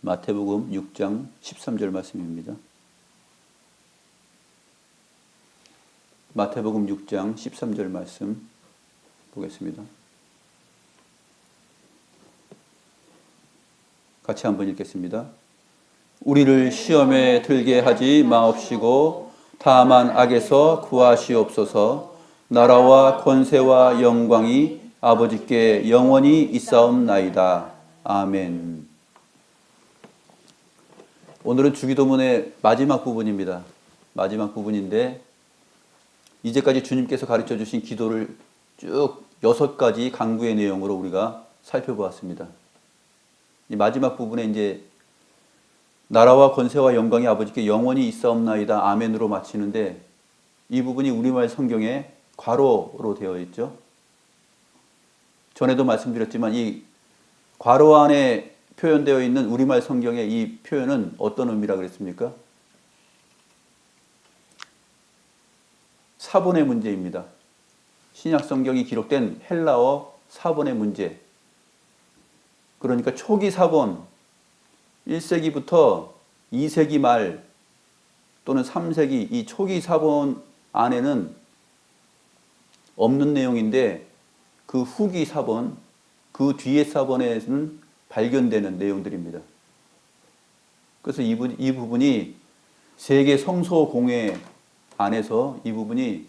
마태복음 6장 13절 말씀입니다. 마태복음 6장 13절 말씀 보겠습니다. 같이 한번 읽겠습니다. 우리를 시험에 들게 하지 마옵시고 다만 악에서 구하시옵소서. 나라와 권세와 영광이 아버지께 영원히 있사옵나이다. 아멘. 오늘은 주기도문의 마지막 부분입니다. 마지막 부분인데 이제까지 주님께서 가르쳐 주신 기도를 쭉 6가지 강구의 내용으로 우리가 살펴보았습니다. 이 마지막 부분에 이제 나라와 권세와 영광이 아버지께 영원히 있사옵나이다. 아멘으로 마치는데 이 부분이 우리말 성경에 괄호로 되어 있죠. 전에도 말씀드렸지만 이 괄호 안에 표현되어 있는 우리말 성경의 이 표현은 어떤 의미라 그랬습니까? 사본의 문제입니다. 신약 성경이 기록된 헬라어 사본의 문제. 그러니까 초기 사본 1세기부터 2세기 말 또는 3세기 이 초기 사본 안에는 없는 내용인데 그 후기 사본, 그 뒤의 사본에는 발견되는 내용들입니다. 그래서 이 부분이 세계 성서 공회 안에서 이 부분이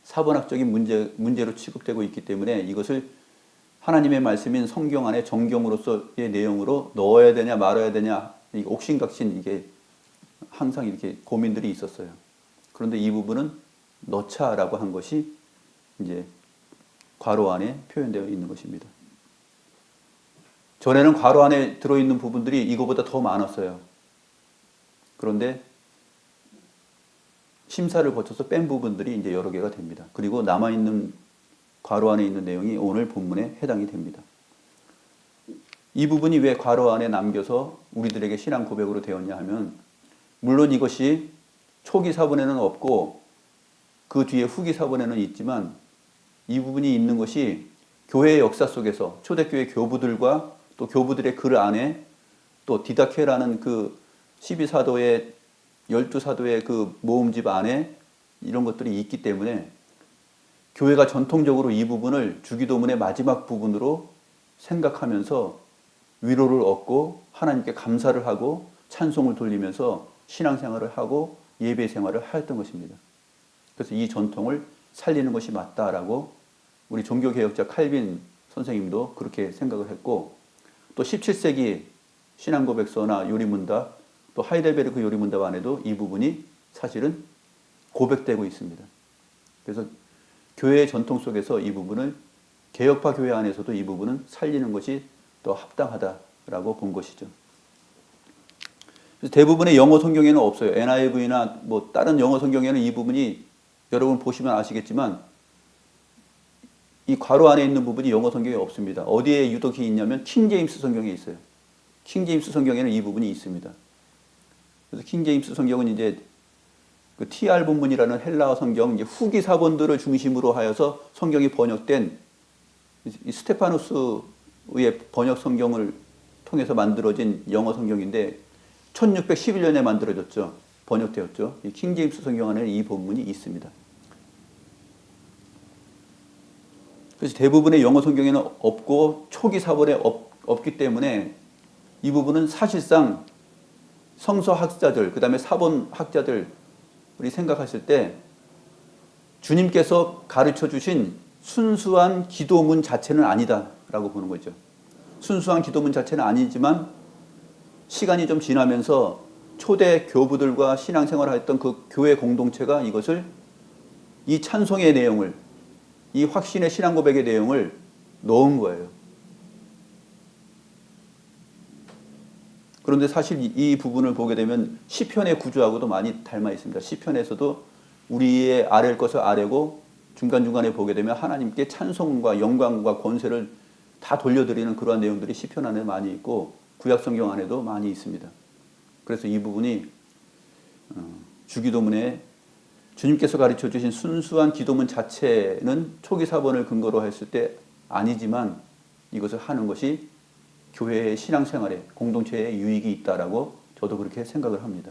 사본학적인 문제로 취급되고 있기 때문에 이것을 하나님의 말씀인 성경 안에 정경으로서의 내용으로 넣어야 되냐 말아야 되냐 옥신각신 이게 항상 이렇게 고민들이 있었어요. 그런데 이 부분은 넣자라고 한 것이 이제 괄호 안에 표현되어 있는 것입니다. 전에는 괄호 안에 들어있는 부분들이 이거보다 더 많았어요. 그런데 심사를 거쳐서 뺀 부분들이 이제 여러 개가 됩니다. 그리고 남아있는 괄호 안에 있는 내용이 오늘 본문에 해당이 됩니다. 이 부분이 왜 괄호 안에 남겨서 우리들에게 신앙 고백으로 되었냐 하면 물론 이것이 초기 사본에는 없고 그 뒤에 후기 사본에는 있지만 이 부분이 있는 것이 교회의 역사 속에서 초대교회 교부들과 또 교부들의 글 안에 또 디다케라는 그 12사도의 12사도의 그 모음집 안에 이런 것들이 있기 때문에 교회가 전통적으로 이 부분을 주기도문의 마지막 부분으로 생각하면서 위로를 얻고 하나님께 감사를 하고 찬송을 돌리면서 신앙생활을 하고 예배 생활을 하였던 것입니다. 그래서 이 전통을 살리는 것이 맞다라고 우리 종교개혁자 칼빈 선생님도 그렇게 생각을 했고 또 17세기 신앙고백서나 요리문답 또 하이델베르크 요리문답 안에도 이 부분이 사실은 고백되고 있습니다. 그래서 교회의 전통 속에서 이 부분을 개혁파 교회 안에서도 이 부분은 살리는 것이 또 합당하다라고 본 것이죠. 그래서 대부분의 영어 성경에는 없어요. NIV나 뭐 다른 영어 성경에는 이 부분이 여러분 보시면 아시겠지만 이 괄호 안에 있는 부분이 영어 성경에 없습니다. 어디에 유독히 있냐면 킹제임스 성경에 있어요. 킹제임스 성경에는 이 부분이 있습니다. 그래서 킹제임스 성경은 이제 그 TR 본문이라는 헬라어 성경 이제 후기 사본들을 중심으로 하여서 성경이 번역된 이 스테파누스의 번역 성경을 통해서 만들어진 영어 성경인데 1611년에 만들어졌죠. 번역되었죠. 이 킹제임스 성경 안에 이 본문이 있습니다. 그래서 대부분의 영어 성경에는 없고 초기 사본에 없기 때문에 이 부분은 사실상 성서학자들, 그 다음에 사본학자들 우리 생각하실 때 주님께서 가르쳐 주신 순수한 기도문 자체는 아니다라고 보는 거죠. 순수한 기도문 자체는 아니지만 시간이 좀 지나면서 초대 교부들과 신앙생활을 했던 그 교회 공동체가 이것을 이 찬송의 내용을 이 확신의 신앙 고백의 내용을 넣은 거예요. 그런데 사실 이 부분을 보게 되면 시편의 구조하고도 많이 닮아 있습니다. 시편에서도 우리의 아랠 것을 아뢰고 중간중간에 보게 되면 하나님께 찬송과 영광과 권세를 다 돌려드리는 그러한 내용들이 시편 안에 많이 있고 구약성경 안에도 많이 있습니다. 그래서 이 부분이 주기도문에 주님께서 가르쳐 주신 순수한 기도문 자체는 초기 사본을 근거로 했을 때 아니지만 이것을 하는 것이 교회의 신앙생활에 공동체에 유익이 있다라고 저도 그렇게 생각을 합니다.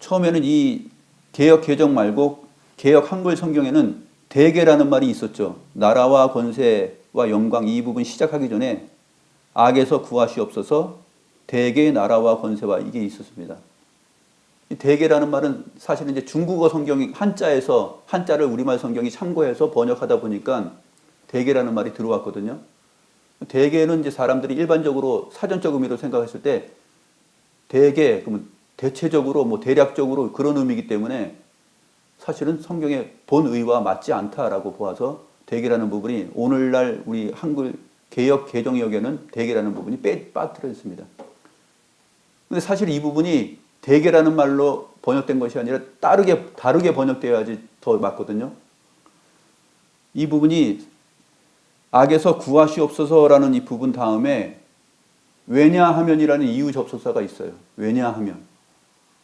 처음에는 이 개역 개정 말고 개역 한글 성경에는 대개라는 말이 있었죠. 나라와 권세와 영광 이 부분 시작하기 전에 악에서 구하시옵소서 대개의 나라와 권세와 이게 있었습니다. 이 대개라는 말은 사실은 이제 중국어 성경이 한자를 우리말 성경이 참고해서 번역하다 보니까 대개라는 말이 들어왔거든요. 대개는 이제 사람들이 일반적으로 사전적 의미로 생각했을 때 대개 그러면 대체적으로 뭐 대략적으로 그런 의미이기 때문에 사실은 성경의 본의와 맞지 않다라고 보아서 대개라는 부분이 오늘날 우리 한글 개역 개정역에는 대개라는 부분이 빠뜨려 있습니다. 근데 사실 이 부분이 대개라는 말로 번역된 것이 아니라 다르게 번역되어야지 더 맞거든요. 이 부분이 악에서 구하시옵소서라는 이 부분 다음에 왜냐하면이라는 이유 접속사가 있어요. 왜냐하면.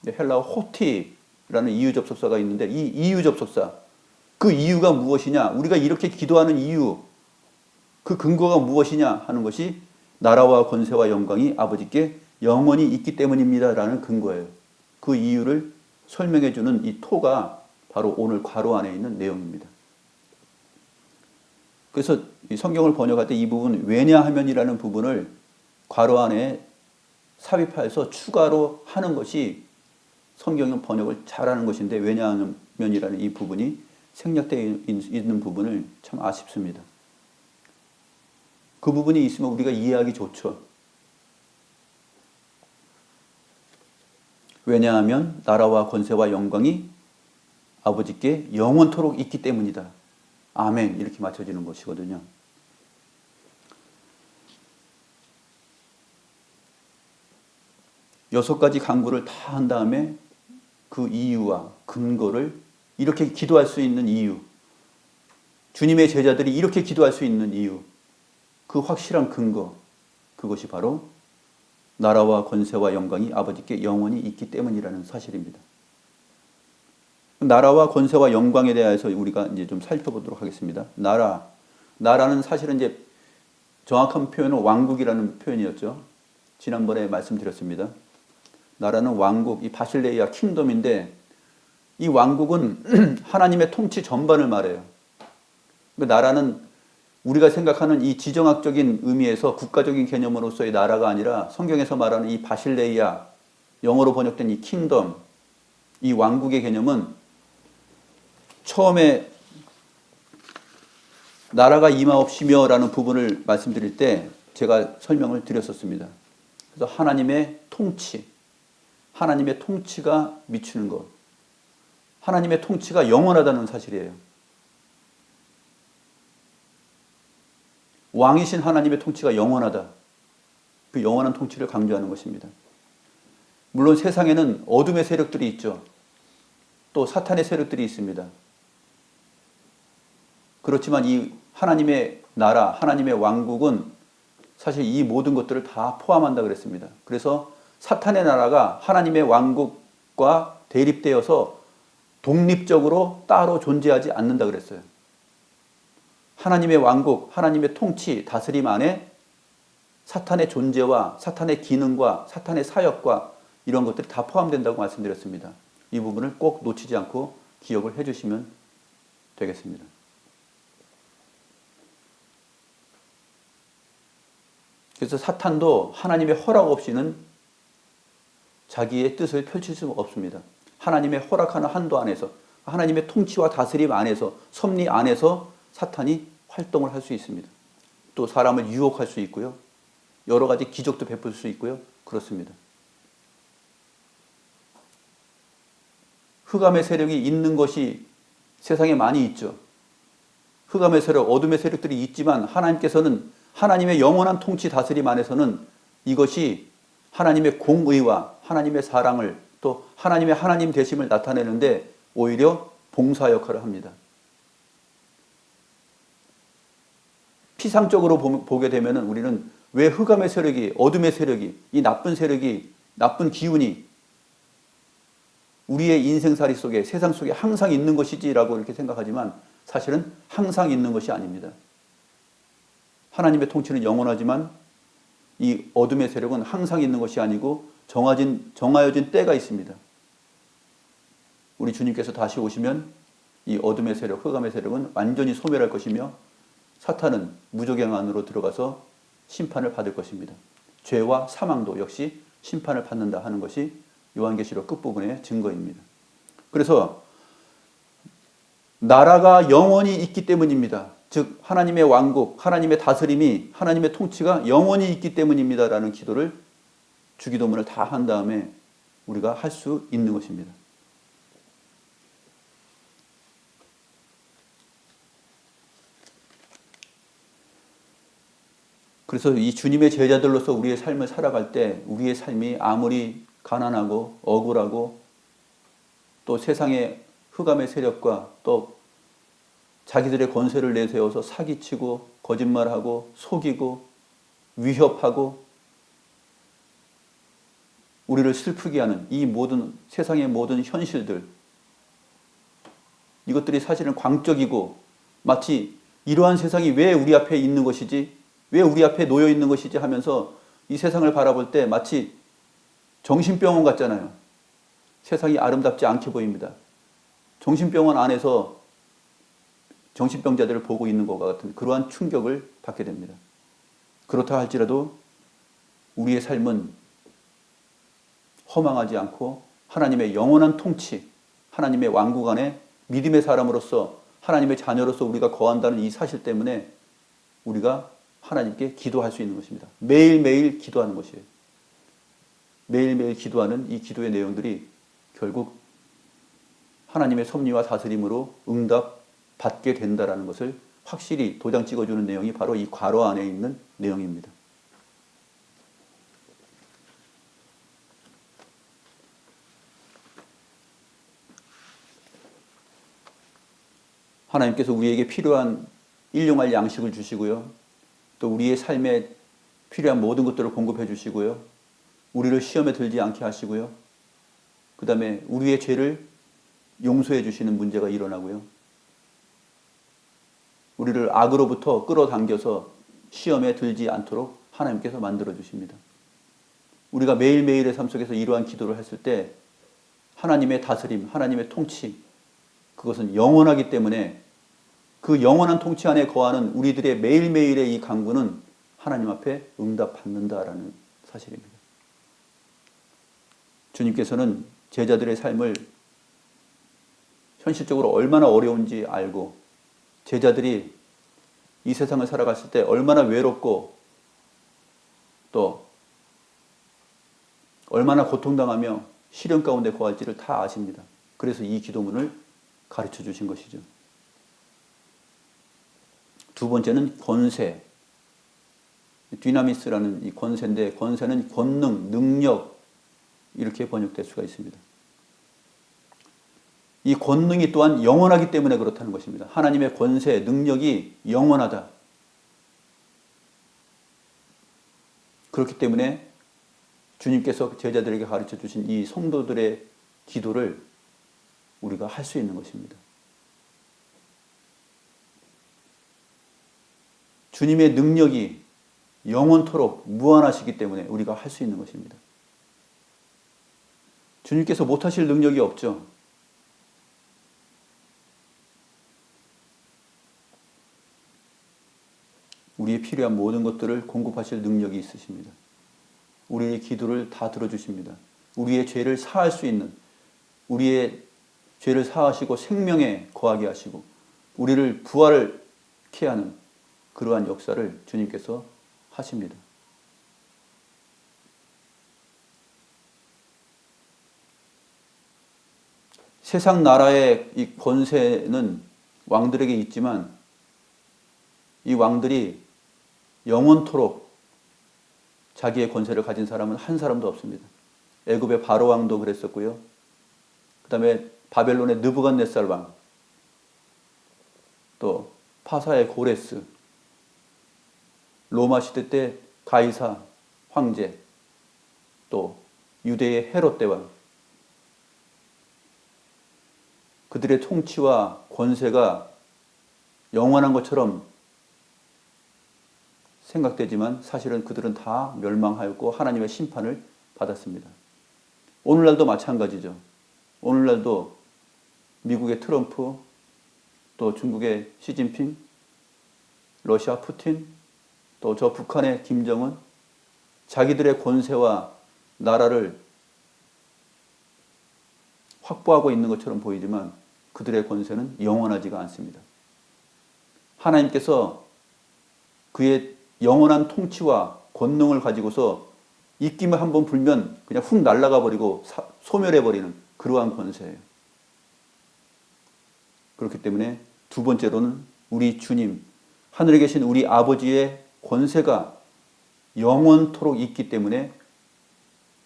헬라어 호티라는 이유 접속사가 있는데 이 이유 접속사, 그 이유가 무엇이냐? 우리가 이렇게 기도하는 이유, 그 근거가 무엇이냐 하는 것이 나라와 권세와 영광이 아버지께 영원히 있기 때문입니다라는 근거예요. 그 이유를 설명해 주는 이 토가 바로 오늘 괄호 안에 있는 내용입니다. 그래서 이 성경을 번역할 때 이 부분 왜냐하면이라는 부분을 괄호 안에 삽입해서 추가로 하는 것이 성경 번역을 잘하는 것인데 왜냐하면이라는 이 부분이 생략되어 있는 부분을 참 아쉽습니다. 그 부분이 있으면 우리가 이해하기 좋죠. 왜냐하면 나라와 권세와 영광이 아버지께 영원토록 있기 때문이다. 아멘 이렇게 맞춰지는 것이거든요. 여섯 가지 간구를 다 한 다음에 그 이유와 근거를 이렇게 기도할 수 있는 이유, 주님의 제자들이 이렇게 기도할 수 있는 이유, 그 확실한 근거, 그것이 바로 나라와 권세와 영광이 아버지께 영원히 있기 때문이라는 사실입니다. 나라와 권세와 영광에 대해서 우리가 이제 좀 살펴보도록 하겠습니다. 나라는 사실은 이제 정확한 표현은 왕국이라는 표현이었죠. 지난번에 말씀드렸습니다. 나라는 왕국, 이 바실레이아 킹덤인데 이 왕국은 하나님의 통치 전반을 말해요. 그 나라는 우리가 생각하는 이 지정학적인 의미에서 국가적인 개념으로서의 나라가 아니라 성경에서 말하는 이 바실레이아, 영어로 번역된 이 킹덤, 이 왕국의 개념은 처음에 나라가 임하옵시며 라는 부분을 말씀드릴 때 제가 설명을 드렸었습니다. 그래서 하나님의 통치가 미치는 것. 하나님의 통치가 영원하다는 사실이에요. 왕이신 하나님의 통치가 영원하다. 그 영원한 통치를 강조하는 것입니다. 물론 세상에는 어둠의 세력들이 있죠. 또 사탄의 세력들이 있습니다. 그렇지만 이 하나님의 나라, 하나님의 왕국은 사실 이 모든 것들을 다 포함한다 그랬습니다. 그래서 사탄의 나라가 하나님의 왕국과 대립되어서 독립적으로 따로 존재하지 않는다 그랬어요. 하나님의 왕국, 하나님의 통치, 다스림 안에 사탄의 존재와 사탄의 기능과 사탄의 사역과 이런 것들이 다 포함된다고 말씀드렸습니다. 이 부분을 꼭 놓치지 않고 기억을 해주시면 되겠습니다. 그래서 사탄도 하나님의 허락 없이는 자기의 뜻을 펼칠 수 없습니다. 하나님의 허락하는 한도 안에서, 하나님의 통치와 다스림 안에서, 섭리 안에서 사탄이 활동을 할 수 있습니다. 또 사람을 유혹할 수 있고요. 여러 가지 기적도 베풀 수 있고요. 그렇습니다. 흑암의 세력이 있는 것이 세상에 많이 있죠. 흑암의 세력, 어둠의 세력들이 있지만 하나님께서는 하나님의 영원한 통치 다스림 안에서는 이것이 하나님의 공의와 하나님의 사랑을 또 하나님의 하나님 되심을 나타내는데 오히려 봉사 역할을 합니다. 피상적으로 보게 되면 우리는 왜 흑암의 세력이, 어둠의 세력이, 이 나쁜 세력이, 나쁜 기운이 우리의 인생살이 속에, 세상 속에 항상 있는 것이지라고 이렇게 생각하지만 사실은 항상 있는 것이 아닙니다. 하나님의 통치는 영원하지만 이 어둠의 세력은 항상 있는 것이 아니고 정하여진 때가 있습니다. 우리 주님께서 다시 오시면 이 어둠의 세력, 흑암의 세력은 완전히 소멸할 것이며 사탄은 무저갱 안으로 들어가서 심판을 받을 것입니다. 죄와 사망도 역시 심판을 받는다 하는 것이 요한계시록 끝부분의 증거입니다. 그래서 나라가 영원히 있기 때문입니다. 즉 하나님의 왕국, 하나님의 다스림이, 하나님의 통치가 영원히 있기 때문입니다라는 기도를 주기도문을 다 한 다음에 우리가 할 수 있는 것입니다. 그래서 이 주님의 제자들로서 우리의 삶을 살아갈 때 우리의 삶이 아무리 가난하고 억울하고 또 세상의 흑암의 세력과 또 자기들의 권세를 내세워서 사기치고 거짓말하고 속이고 위협하고 우리를 슬프게 하는 이 모든 세상의 모든 현실들, 이것들이 사실은 광적이고 마치 이러한 세상이 왜 우리 앞에 있는 것이지, 왜 우리 앞에 놓여 있는 것이지 하면서 이 세상을 바라볼 때 마치 정신병원 같잖아요. 세상이 아름답지 않게 보입니다. 정신병원 안에서 정신병자들을 보고 있는 것과 같은 그러한 충격을 받게 됩니다. 그렇다 할지라도 우리의 삶은 허망하지 않고 하나님의 영원한 통치, 하나님의 왕국 안에 믿음의 사람으로서 하나님의 자녀로서 우리가 거한다는 이 사실 때문에 우리가 하나님께 기도할 수 있는 것입니다. 매일매일 기도하는 것이에요. 매일매일 기도하는 이 기도의 내용들이 결국 하나님의 섭리와 다스림으로 응답받게 된다는 것을 확실히 도장 찍어주는 내용이 바로 이 괄호 안에 있는 내용입니다. 하나님께서 우리에게 필요한 일용할 양식을 주시고요. 또 우리의 삶에 필요한 모든 것들을 공급해 주시고요. 우리를 시험에 들지 않게 하시고요. 그 다음에 우리의 죄를 용서해 주시는 문제가 일어나고요. 우리를 악으로부터 끌어당겨서 시험에 들지 않도록 하나님께서 만들어 주십니다. 우리가 매일매일의 삶 속에서 이러한 기도를 했을 때 하나님의 다스림, 하나님의 통치, 그것은 영원하기 때문에 그 영원한 통치 안에 거하는 우리들의 매일매일의 이 간구는 하나님 앞에 응답받는다라는 사실입니다. 주님께서는 제자들의 삶을 현실적으로 얼마나 어려운지 알고 제자들이 이 세상을 살아갔을 때 얼마나 외롭고 또 얼마나 고통당하며 시련 가운데 거할지를 다 아십니다. 그래서 이 기도문을 가르쳐 주신 것이죠. 두 번째는 권세, 디나미스라는 이 권세인데 권세는 권능, 능력 이렇게 번역될 수가 있습니다. 이 권능이 또한 영원하기 때문에 그렇다는 것입니다. 하나님의 권세, 능력이 영원하다. 그렇기 때문에 주님께서 제자들에게 가르쳐 주신 이 성도들의 기도를 우리가 할 수 있는 것입니다. 주님의 능력이 영원토록 무한하시기 때문에 우리가 할 수 있는 것입니다. 주님께서 못하실 능력이 없죠. 우리의 필요한 모든 것들을 공급하실 능력이 있으십니다. 우리의 기도를 다 들어주십니다. 우리의 죄를 사할 수 있는, 우리의 죄를 사하시고 생명에 거하게 하시고 우리를 부활케 하는 그러한 역사를 주님께서 하십니다. 세상 나라의 이 권세는 왕들에게 있지만 이 왕들이 영원토록 자기의 권세를 가진 사람은 한 사람도 없습니다. 애굽의 바로 왕도 그랬었고요. 그 다음에 바벨론의 느부갓네살 왕, 또 파사의 고레스, 로마 시대 때 가이사 황제, 또 유대의 헤롯 대왕, 그들의 통치와 권세가 영원한 것처럼 생각되지만 사실은 그들은 다 멸망하였고 하나님의 심판을 받았습니다. 오늘날도 마찬가지죠. 오늘날도 미국의 트럼프, 또 중국의 시진핑, 러시아 푸틴, 또 저 북한의 김정은, 자기들의 권세와 나라를 확보하고 있는 것처럼 보이지만 그들의 권세는 영원하지가 않습니다. 하나님께서 그의 영원한 통치와 권능을 가지고서 입김을 한번 불면 그냥 훅 날아가 버리고 소멸해버리는 그러한 권세예요. 그렇기 때문에 두 번째로는 우리 주님, 하늘에 계신 우리 아버지의 권세가 영원토록 있기 때문에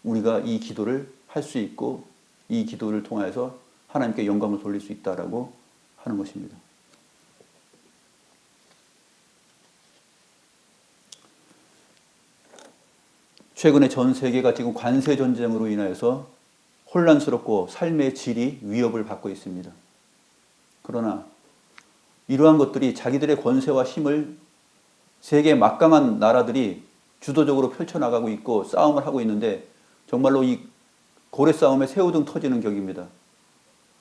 우리가 이 기도를 할 수 있고 이 기도를 통해서 하나님께 영광을 돌릴 수 있다라고 하는 것입니다. 최근에 전 세계가 지금 관세 전쟁으로 인하여서 혼란스럽고 삶의 질이 위협을 받고 있습니다. 그러나 이러한 것들이 자기들의 권세와 힘을 세계 막강한 나라들이 주도적으로 펼쳐나가고 있고 싸움을 하고 있는데 정말로 이 고래 싸움에 새우등 터지는 격입니다.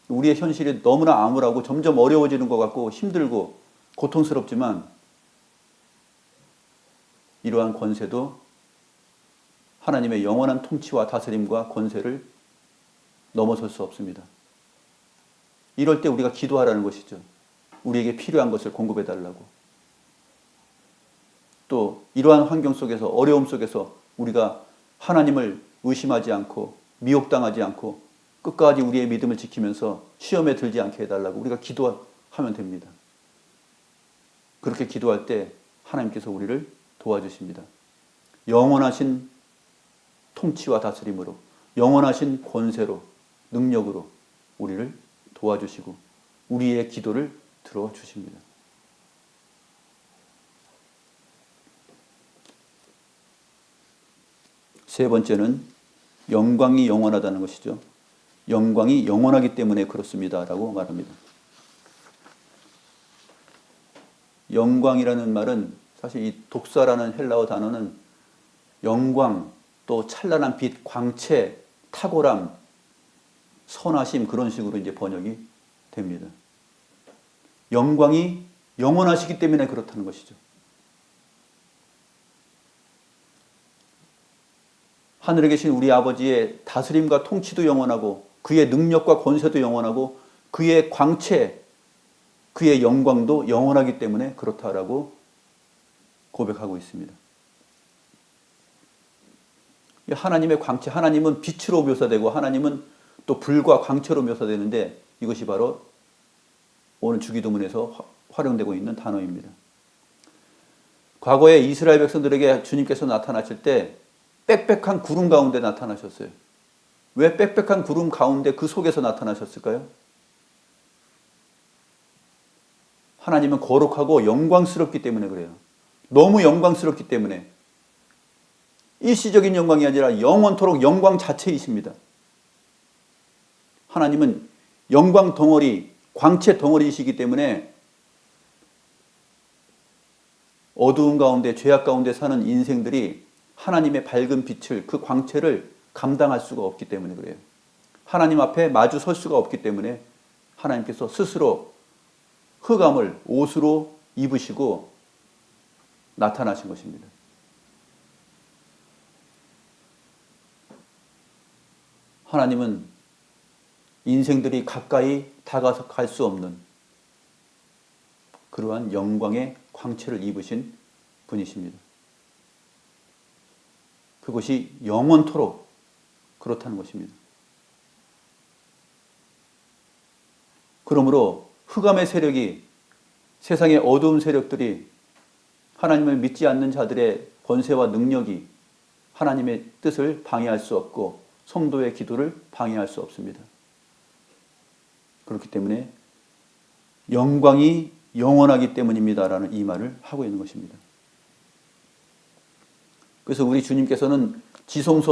우리의 현실이 너무나 암울하고 점점 어려워지는 것 같고 힘들고 고통스럽지만 이러한 권세도 하나님의 영원한 통치와 다스림과 권세를 넘어설 수 없습니다. 이럴 때 우리가 기도하라는 것이죠. 우리에게 필요한 것을 공급해 달라고. 또 이러한 환경 속에서 어려움 속에서 우리가 하나님을 의심하지 않고 미혹당하지 않고 끝까지 우리의 믿음을 지키면서 시험에 들지 않게 해달라고 우리가 기도하면 됩니다. 그렇게 기도할 때 하나님께서 우리를 도와주십니다. 영원하신 통치와 다스림으로, 영원하신 권세로, 능력으로 우리를 도와주시고 우리의 기도를 들어주십니다. 세 번째는 영광이 영원하다는 것이죠. 영광이 영원하기 때문에 그렇습니다 라고 말합니다. 영광이라는 말은 사실 이 독사라는 헬라어 단어는 영광, 또 찬란한 빛, 광채, 탁월함, 선하심 그런 식으로 이제 번역이 됩니다. 영광이 영원하시기 때문에 그렇다는 것이죠. 하늘에 계신 우리 아버지의 다스림과 통치도 영원하고 그의 능력과 권세도 영원하고 그의 광채, 그의 영광도 영원하기 때문에 그렇다라고 고백하고 있습니다. 하나님의 광채, 하나님은 빛으로 묘사되고 하나님은 또 불과 광채로 묘사되는데 이것이 바로 오늘 주기도문에서 활용되고 있는 단어입니다. 과거에 이스라엘 백성들에게 주님께서 나타나실 때 빽빽한 구름 가운데 나타나셨어요. 왜 빽빽한 구름 가운데 그 속에서 나타나셨을까요? 하나님은 거룩하고 영광스럽기 때문에 그래요. 너무 영광스럽기 때문에 일시적인 영광이 아니라 영원토록 영광 자체이십니다. 하나님은 영광 덩어리, 광채 덩어리이시기 때문에 어두운 가운데, 죄악 가운데 사는 인생들이 하나님의 밝은 빛을, 그 광채를 감당할 수가 없기 때문에 그래요. 하나님 앞에 마주 설 수가 없기 때문에 하나님께서 스스로 흑암을 옷으로 입으시고 나타나신 것입니다. 하나님은 인생들이 가까이 다가서 갈 수 없는 그러한 영광의 광채를 입으신 분이십니다. 그것이 영원토록 그렇다는 것입니다. 그러므로 흑암의 세력이, 세상의 어두운 세력들이 하나님을 믿지 않는 자들의 권세와 능력이 하나님의 뜻을 방해할 수 없고 성도의 기도를 방해할 수 없습니다. 그렇기 때문에 영광이 영원하기 때문입니다라는 이 말을 하고 있는 것입니다. 그래서 우리 주님께서는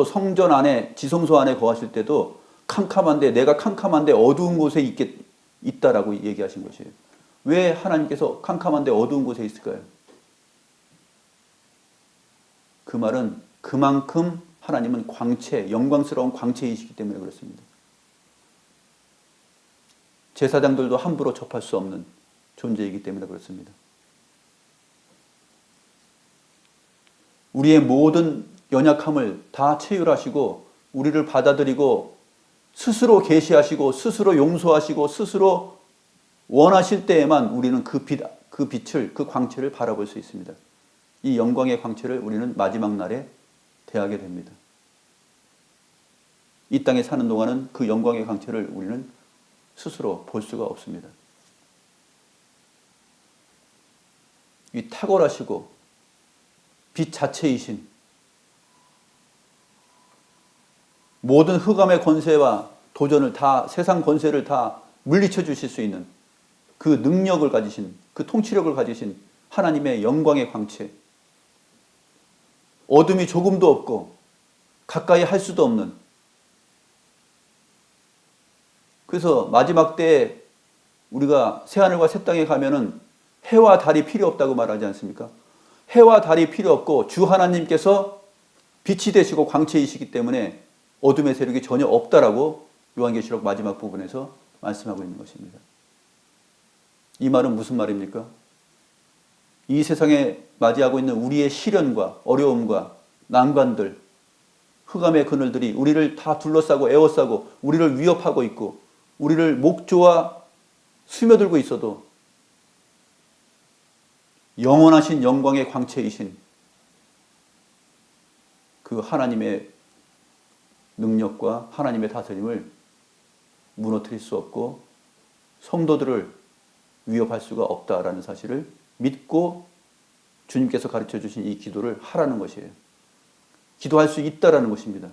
성전 안에, 지성소 안에 거하실 때도 캄캄한데, 내가 캄캄한데 어두운 곳에 있다라고 얘기하신 것이에요. 왜 하나님께서 캄캄한데 어두운 곳에 있을까요? 그 말은 그만큼 하나님은 광채, 영광스러운 광채이시기 때문에 그렇습니다. 제사장들도 함부로 접할 수 없는 존재이기 때문에 그렇습니다. 우리의 모든 연약함을 다 체휼하시고 우리를 받아들이고 스스로 계시하시고 스스로 용서하시고 스스로 원하실 때에만 우리는 그 빛을, 그 광채를 바라볼 수 있습니다. 이 영광의 광채를 우리는 마지막 날에 대하게 됩니다. 이 땅에 사는 동안은 그 영광의 광채를 우리는 스스로 볼 수가 없습니다. 이 탁월하시고 빛 자체이신 모든 흑암의 권세와 도전을 다, 세상 권세를 다 물리쳐 주실 수 있는 그 능력을 가지신, 그 통치력을 가지신 하나님의 영광의 광채, 어둠이 조금도 없고 가까이 할 수도 없는, 그래서 마지막 때에 우리가 새하늘과 새 땅에 가면은 해와 달이 필요 없다고 말하지 않습니까? 해와 달이 필요 없고 주 하나님께서 빛이 되시고 광채이시기 때문에 어둠의 세력이 전혀 없다라고 요한계시록 마지막 부분에서 말씀하고 있는 것입니다. 이 말은 무슨 말입니까? 이 세상에 맞이하고 있는 우리의 시련과 어려움과 난관들, 흑암의 그늘들이 우리를 다 둘러싸고 에워싸고 우리를 위협하고 있고 우리를 목조와 스며들고 있어도 영원하신 영광의 광채이신 그 하나님의 능력과 하나님의 다스림을 무너뜨릴 수 없고 성도들을 위협할 수가 없다라는 사실을 믿고 주님께서 가르쳐 주신 이 기도를 하라는 것이에요. 기도할 수 있다라는 것입니다.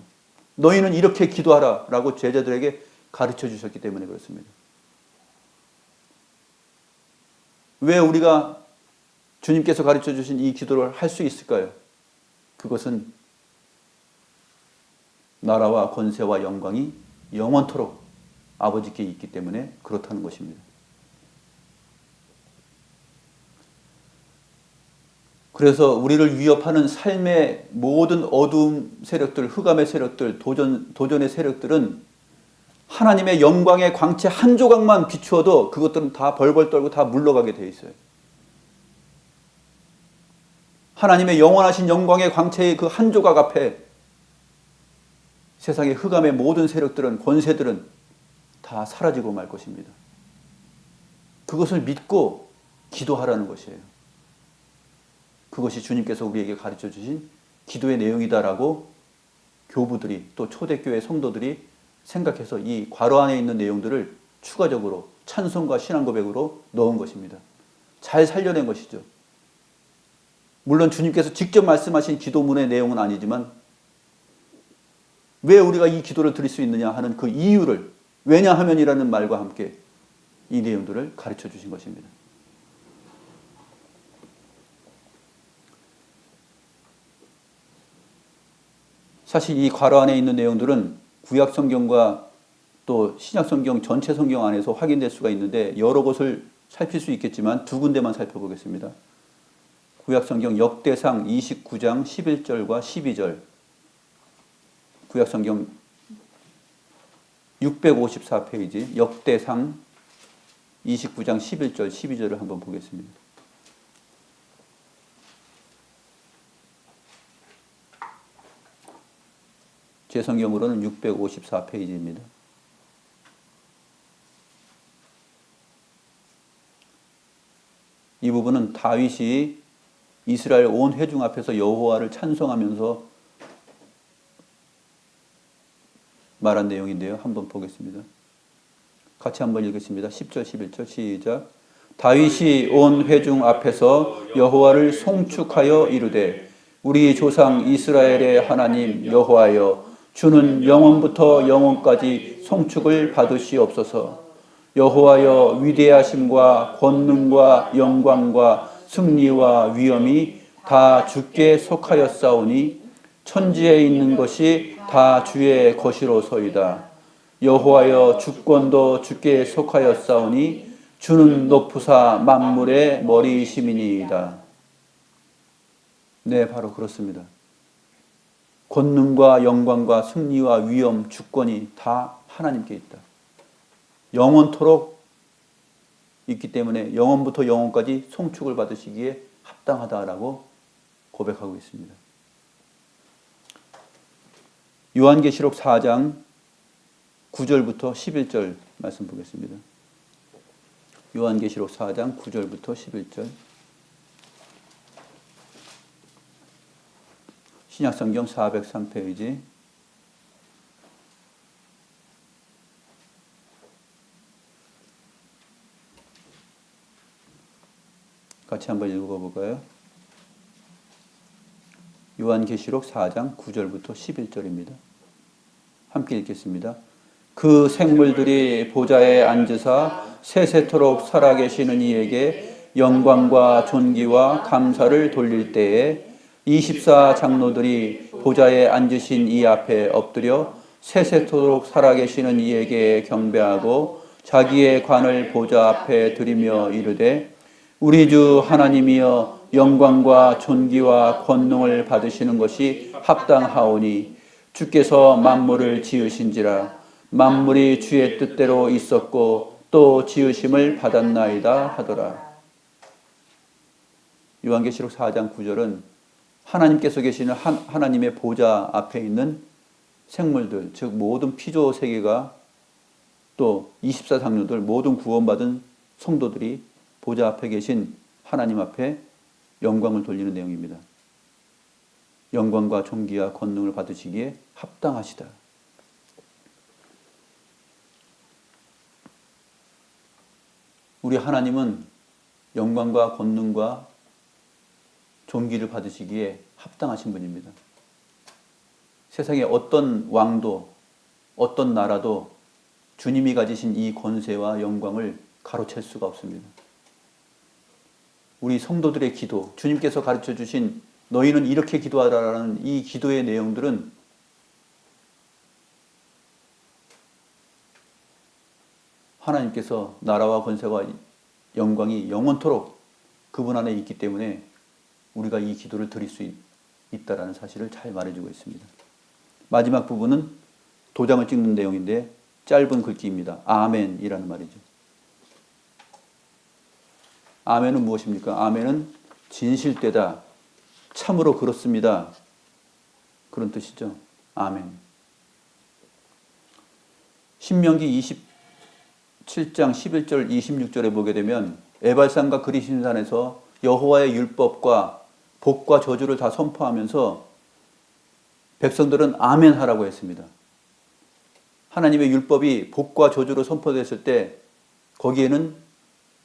너희는 이렇게 기도하라라고 제자들에게 가르쳐 주셨기 때문에 그렇습니다. 왜 우리가 주님께서 가르쳐 주신 이 기도를 할 수 있을까요? 그것은 나라와 권세와 영광이 영원토록 아버지께 있기 때문에 그렇다는 것입니다. 그래서 우리를 위협하는 삶의 모든 어두움 세력들, 흑암의 세력들, 도전의 세력들은 하나님의 영광의 광채 한 조각만 비추어도 그것들은 다 벌벌 떨고 다 물러가게 되어 있어요. 하나님의 영원하신 영광의 광채의 그 한 조각 앞에 세상의 흑암의 모든 세력들은, 권세들은 다 사라지고 말 것입니다. 그것을 믿고 기도하라는 것이에요. 그것이 주님께서 우리에게 가르쳐 주신 기도의 내용이다라고 교부들이 또 초대교회 성도들이 생각해서 이 괄호 안에 있는 내용들을 추가적으로 찬송과 신앙 고백으로 넣은 것입니다. 잘 살려낸 것이죠. 물론 주님께서 직접 말씀하신 기도문의 내용은 아니지만 왜 우리가 이 기도를 드릴 수 있느냐 하는 그 이유를 왜냐하면이라는 말과 함께 이 내용들을 가르쳐 주신 것입니다. 사실 이 괄호 안에 있는 내용들은 구약 성경과 또 신약 성경 전체 성경 안에서 확인될 수가 있는데 여러 곳을 살필 수 있겠지만 두 군데만 살펴보겠습니다. 구약 성경 역대상 29장 11절과 12절, 구약 성경 654페이지 역대상 29장 11절 12절을 한번 보겠습니다. 제 성경으로는 654페이지입니다. 이 부분은 다윗이 이스라엘 온 회중 앞에서 여호와를 찬송하면서 말한 내용인데요. 한번 보겠습니다. 같이 한번 읽겠습니다. 10절 11절 시작. 다윗이 온 회중 앞에서 여호와를 송축하여 이르되 우리 조상 이스라엘의 하나님 여호와여 주는 영원부터 영원까지 송축을 받으시옵소서. 여호와여 위대하심과 권능과 영광과 승리와 위엄이 다 주께 속하였사오니 천지에 있는 것이 다 주의 것이로소이다. 여호와여 주권도 주께 속하였사오니 주는 높으사 만물의 머리이심이니이다. 네, 바로 그렇습니다. 권능과 영광과 승리와 위엄, 주권이 다 하나님께 있다. 영원토록 있기 때문에 영원부터 영원까지 송축을 받으시기에 합당하다라고 고백하고 있습니다. 요한계시록 4장 9절부터 11절 말씀 보겠습니다. 요한계시록 4장 9절부터 11절. 신약성경 403페이지. 같이 한번 읽어볼까요? 요한계시록 4장 9절부터 11절입니다. 함께 읽겠습니다. 그 생물들이 보좌에 앉으사 세세토록 살아계시는 이에게 영광과 존귀와 감사를 돌릴 때에 24 장로들이 보좌에 앉으신 이 앞에 엎드려 세세토록 살아계시는 이에게 경배하고 자기의 관을 보좌 앞에 드리며 이르되 우리 주 하나님이여 영광과 존귀와 권능을 받으시는 것이 합당하오니 주께서 만물을 지으신지라 만물이 주의 뜻대로 있었고 또 지으심을 받았나이다 하더라. 요한계시록 4장 9절은 하나님께서 계시는 하나님의 보좌 앞에 있는 생물들, 즉 모든 피조 세계가 또 24 장로들 모든 구원받은 성도들이 보좌 앞에 계신 하나님 앞에 영광을 돌리는 내용입니다. 영광과 존귀와 권능을 받으시기에 합당하시다. 우리 하나님은 영광과 권능과 존귀를 받으시기에 합당하신 분입니다. 세상에 어떤 왕도 어떤 나라도 주님이 가지신 이 권세와 영광을 가로챌 수가 없습니다. 우리 성도들의 기도, 주님께서 가르쳐 주신 너희는 이렇게 기도하라라는 이 기도의 내용들은 하나님께서 나라와 권세와 영광이 영원토록 그분 안에 있기 때문에 우리가 이 기도를 드릴 수 있다는 사실을 잘 말해주고 있습니다. 마지막 부분은 도장을 찍는 내용인데 짧은 글귀입니다. 아멘이라는 말이죠. 아멘은 무엇입니까? 아멘은 진실되다, 참으로 그렇습니다. 그런 뜻이죠. 아멘. 신명기 27장 11절 26절에 보게 되면 에발산과 그리신산에서 여호와의 율법과 복과 저주를 다 선포하면서 백성들은 아멘 하라고 했습니다. 하나님의 율법이 복과 저주로 선포됐을 때 거기에는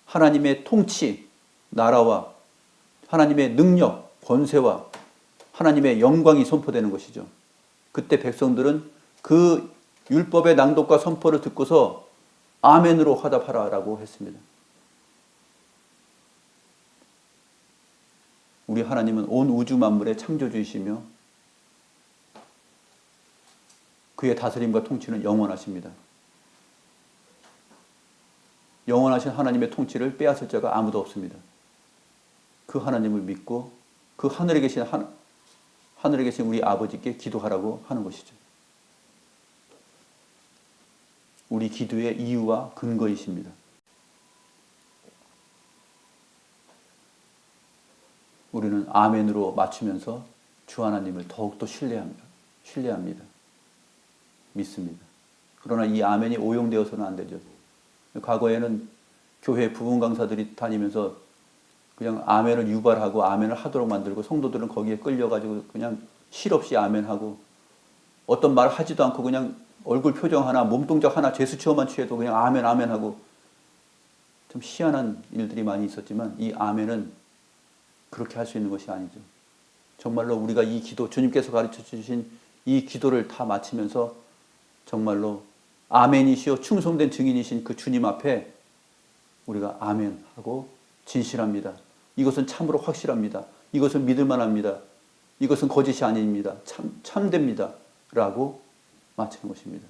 하나님의 통치, 나라와 하나님의 능력, 권세와 하나님의 영광이 선포되는 것이죠. 그때 백성들은 그 율법의 낭독과 선포를 듣고서 아멘으로 화답하라라고 했습니다. 우리 하나님은 온 우주 만물의 창조주이시며 그의 다스림과 통치는 영원하십니다. 영원하신 하나님의 통치를 빼앗을 자가 아무도 없습니다. 그 하나님을 믿고 그 하늘에 계신 우리 아버지께 기도하라고 하는 것이죠. 우리 기도의 이유와 근거이십니다. 우리는 아멘으로 맞추면서 주 하나님을 더욱더 신뢰합니다. 믿습니다. 그러나 이 아멘이 오용되어서는 안 되죠. 과거에는 교회 부흥 강사들이 다니면서 그냥 아멘을 유발하고 아멘을 하도록 만들고 성도들은 거기에 끌려가지고 그냥 실없이 아멘하고 어떤 말 하지도 않고 그냥 얼굴 표정 하나 몸동작 하나 제스처만 취해도 그냥 아멘 하고 좀 희한한 일들이 많이 있었지만 이 아멘은 그렇게 할 수 있는 것이 아니죠. 정말로 우리가 이 기도, 주님께서 가르쳐 주신 이 기도를 다 마치면서 정말로 아멘이시오 충성된 증인이신 그 주님 앞에 우리가 아멘하고 진실합니다. 이것은 참으로 확실합니다. 이것은 믿을 만합니다. 이것은 거짓이 아닙니다. 참됩니다. 라고 마치는 것입니다.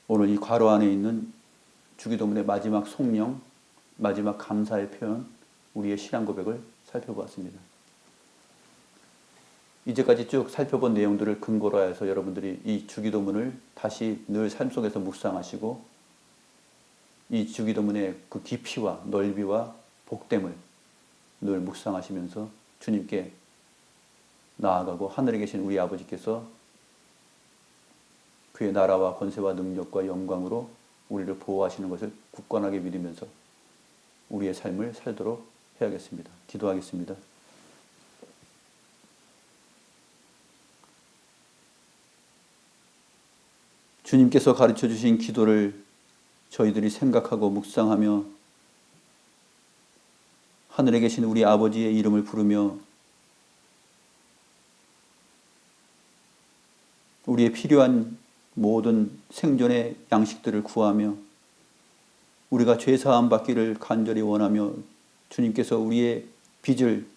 오늘 이 괄호 안에 있는 주기도문의 마지막 송령, 마지막 감사의 표현, 우리의 신앙 고백을 살펴보았습니다. 이제까지 쭉 살펴본 내용들을 근거로 해서 여러분들이 이 주기도문을 다시 늘 삶 속에서 묵상하시고 이 주기도문의 그 깊이와 넓이와 복됨을 늘 묵상하시면서 주님께 나아가고 하늘에 계신 우리 아버지께서 그의 나라와 권세와 능력과 영광으로 우리를 보호하시는 것을 굳건하게 믿으면서 우리의 삶을 살도록 해야겠습니다. 기도하겠습니다. 주님께서 가르쳐 주신 기도를 저희들이 생각하고 묵상하며 하늘에 계신 우리 아버지의 이름을 부르며 우리의 필요한 모든 생존의 양식들을 구하며 우리가 죄사함 받기를 간절히 원하며 주님께서 우리의 빚을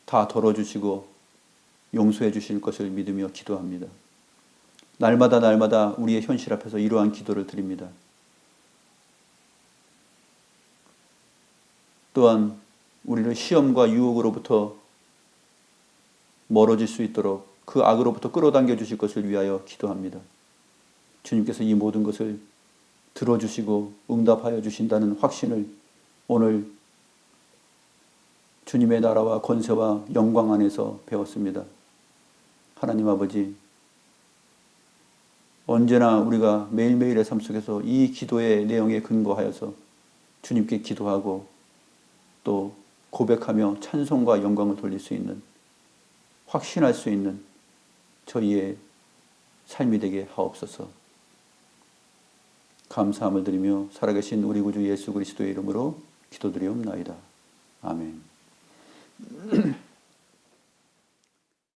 다 덜어주시고 용서해 주실 것을 믿으며 기도합니다. 날마다 날마다 우리의 현실 앞에서 이러한 기도를 드립니다. 또한 우리를 시험과 유혹으로부터 멀어질 수 있도록 그 악으로부터 끌어당겨 주실 것을 위하여 기도합니다. 주님께서 이 모든 것을 들어주시고 응답하여 주신다는 확신을 오늘 주님의 나라와 권세와 영광 안에서 배웠습니다. 하나님 아버지, 언제나 우리가 매일매일의 삶 속에서 이 기도의 내용에 근거하여서 주님께 기도하고 또 고백하며 찬송과 영광을 돌릴 수 있는, 확신할 수 있는 저희의 삶이 되게 하옵소서. 감사함을 드리며 살아계신 우리 구주 예수 그리스도의 이름으로 기도드리옵나이다. 아멘.